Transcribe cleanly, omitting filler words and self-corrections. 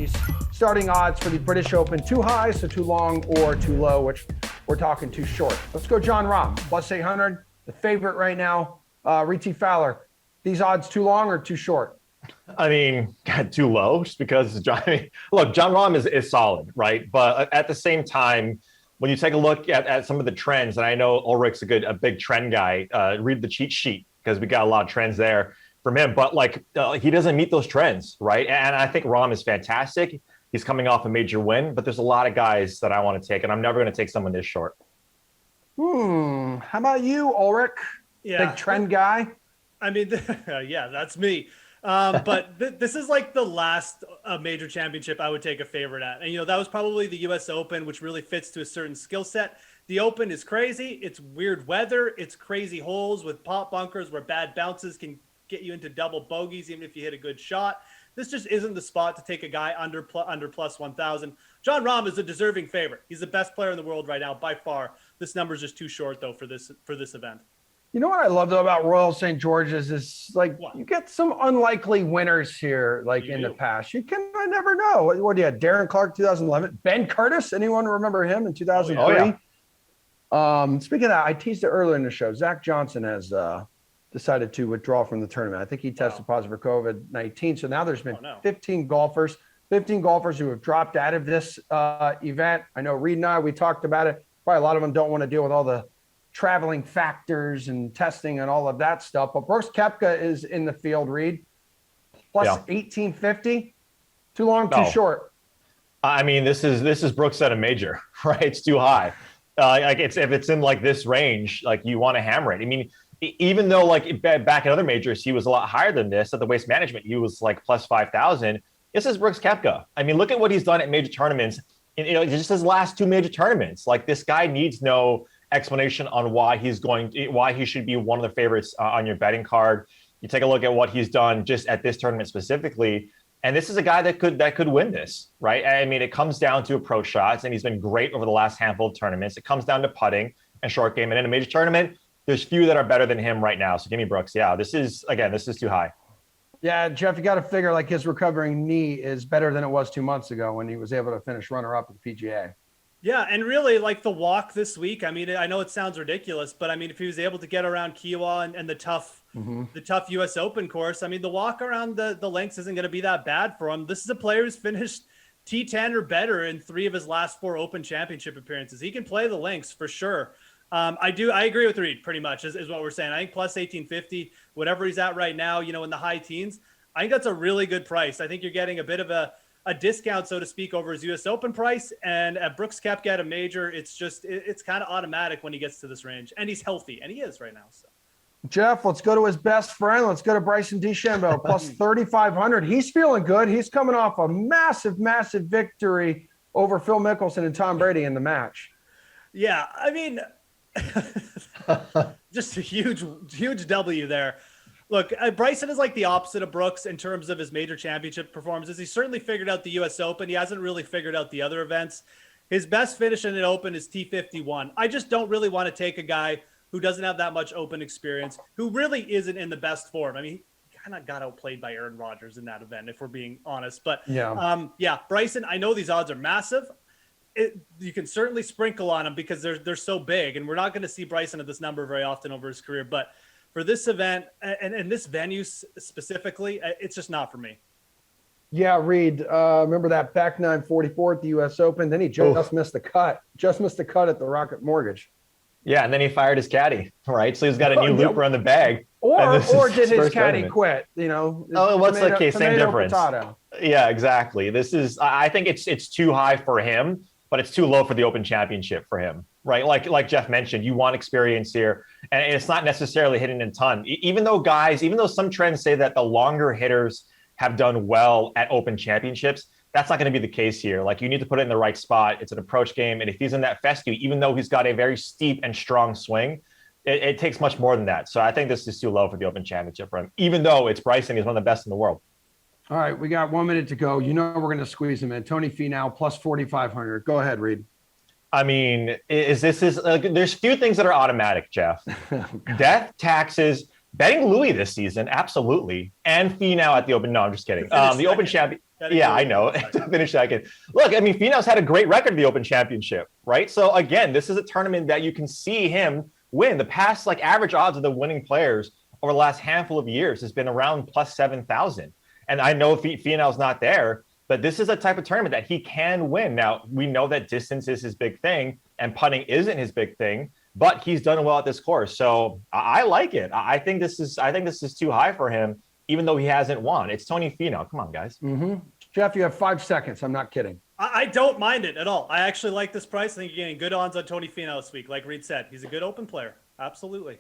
these starting odds for the British Open. Too high, so too long, or too low, which we're talking too short. Let's go Jon Rahm, plus 800, the favorite right now. Reid Fowler, these odds too long or too short? I mean, too low just because Jon Rahm is solid, right? But at the same time, when you take a look at some of the trends, and I know Ulrich's a big trend guy, read the cheat sheet because we got a lot of trends there from him. But he doesn't meet those trends, right? And I think Rahm is fantastic. He's coming off a major win, but there's a lot of guys that I want to take, and I'm never going to take someone this short. How about you, Ulrich? Yeah. Big trend guy? I mean, yeah, that's me. But this is like the last major championship I would take a favorite at. And, that was probably the US Open, which really fits to a certain skill set. The Open is crazy. It's weird weather. It's crazy holes with pop bunkers where bad bounces can get you into double bogeys, even if you hit a good shot. This just isn't the spot to take a guy under plus 1,000. Jon Rahm is a deserving favorite. He's the best player in the world right now by far. This number is just too short, though, for this event. You know what I love, though, about Royal St. George's is, you get some unlikely winners here, in the past. You can never know. What do you have? Darren Clarke, 2011. Ben Curtis, anyone remember him in 2003? Oh, yeah. Speaking of that, I teased it earlier in the show. Zach Johnson has decided to withdraw from the tournament. I think he tested positive for COVID-19. So now there's been 15 golfers who have dropped out of this event. I know Reid and I, we talked about it. Probably a lot of them don't want to deal with all the traveling factors and testing and all of that stuff. But Brooks Koepka is in the field, Reid. Plus 1850. Too long, too short. I mean, this is Brooks at a major, right? It's too high. If it's in this range, you want to hammer it. I mean, even though back in other majors, he was a lot higher than this at the Waste Management. He was plus 5,000. This is Brooks Koepka. I mean, look at what he's done at major tournaments. Just his last two major tournaments. This guy needs no explanation on why he should be one of the favorites on your betting card. You take a look at what he's done just at this tournament specifically, and this is a guy that could win this, right? I mean, it comes down to approach shots, and he's been great over the last handful of tournaments. It comes down to putting and short game, and in a major tournament, there's few that are better than him right now. So give me Brooks. Yeah, this is too high. Yeah, Geoff, you got to figure his recovering knee is better than it was 2 months ago when he was able to finish runner-up at the PGA. Yeah, and really, the walk this week, I mean, I know it sounds ridiculous, but I mean, if he was able to get around Kiawah and the tough US Open course, I mean, the walk around the links isn't going to be that bad for him. This is a player who's finished T10 or better in 3 of his last 4 Open Championship appearances. He can play the links for sure. I agree with Reid pretty much is what we're saying. I think plus 1850, whatever he's at right now, in the high teens, I think that's a really good price. I think you're getting a bit of a discount, so to speak, over his US Open price. And at Brooks Koepka at a major, it's kind of automatic when he gets to this range, and he's healthy, and he is right now. So, Geoff, let's go to his best friend. Let's go to BRYSON DeChambeau, plus 3,500. He's feeling good. He's coming off a massive, massive victory over Phil Mickelson and Tom Brady in the match. Yeah, I mean, just a huge W there. Look, Bryson is the opposite of Brooks in terms of his major championship performances. He's certainly figured out the US Open. He hasn't really figured out the other events. His best finish in an Open is T51. I just don't really want to take a guy who doesn't have that much Open experience, who really isn't in the best form. I mean, he kind of got outplayed by Aaron Rodgers in that event, if we're being honest. But Bryson, I know these odds are massive. You can certainly sprinkle on him because they're so big, and we're not going to see Bryson at this number very often over his career. But for this event and this venue specifically, it's just not for me. Yeah, Reid, remember that back 944 at the US Open? Then he just missed the cut. Just missed the cut at the Rocket Mortgage. Yeah, and then he fired his caddy, right? So he's got a new looper on the bag. Or did his caddy quit? What's the case? Same difference. Potato. Yeah, exactly. I think it's too high for him, but it's too low for the Open Championship for him, right? Like Geoff mentioned, you want experience here, and it's not necessarily hitting a ton. Even though some trends say that the longer hitters have done well at Open Championships, that's not going to be the case here. You need to put it in the right spot. It's an approach game, and if he's in that fescue, even though he's got a very steep and strong swing, it takes much more than that. So I think this is too low for the Open Championship for him, even though it's Bryson. He's one of the best in the world. All right, we got 1 minute to go. We're going to squeeze him in. Tony Finau, plus 4,500. Go ahead, Reid. I mean, there's few things that are automatic, Geoff. Death, taxes, Betting Louis this season, absolutely. And FINAU at the Open. No, I'm just kidding. The Open Champion. Yeah, I know. To finish second. Look, I mean, FINAU's had a great record at the Open Championship, right? So again, this is a tournament that you can see him win. The past like average odds of the winning players over the last handful of years has been around plus 7,000. And I know FINAU's not there, but this is a type of tournament that he can win. Now, we know that distance is his big thing and putting isn't his big thing, but he's done well at this course. So I like it. I think this is too high for him, even though he hasn't won. It's Tony Finau. Come on, guys. Mm-hmm. Jeff, you have 5 seconds. I'm not kidding. I don't mind it at all. I actually like this price. I think you're getting good odds on Tony Finau this week. Like Reid said, he's a good open player. Absolutely.